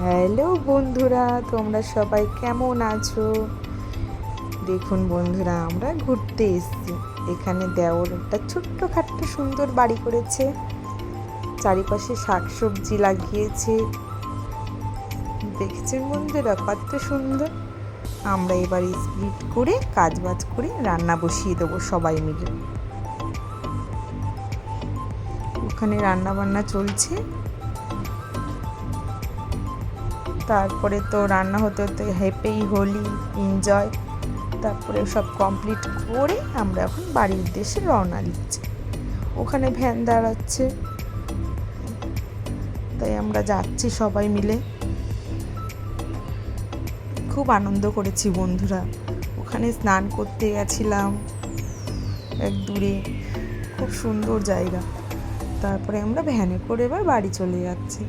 Hello বন্ধুরা, তোমরা সবাই কেমন আছো? দেখুন বন্ধুরা, আমরা ঘুরতে এসেছি। এখানে দেওর একটা ছোট্টখাট্ট সুন্দর বাড়ি করেছে, চারিপাশে শাকসবজি লাগিয়েছে। দেখছেন বন্ধুরা কত সুন্দর। আমরা এবার স্পিড করে কাজবাজ করে রান্না বসিয়ে দেবো সবাই মিলে। ওখানে রান্না বান্না চলছে। তারপরে তো রান্না হতে হতে হ্যাপি হোলি এনজয়, তারপরে সব কমপ্লিট করে আমরা এখন বাড়ির উদ্দেশ্যে রওনা দিচ্ছি। ওখানে ভ্যান দাঁড়াচ্ছে, তাই আমরা যাচ্ছি সবাই মিলে। খুব আনন্দ করেছি বন্ধুরা। ওখানে স্নান করতে গেছিলাম এক দূরে, খুব সুন্দর জায়গা। তারপরে আমরা ভ্যানে করে এবার বাড়ি চলে যাচ্ছি।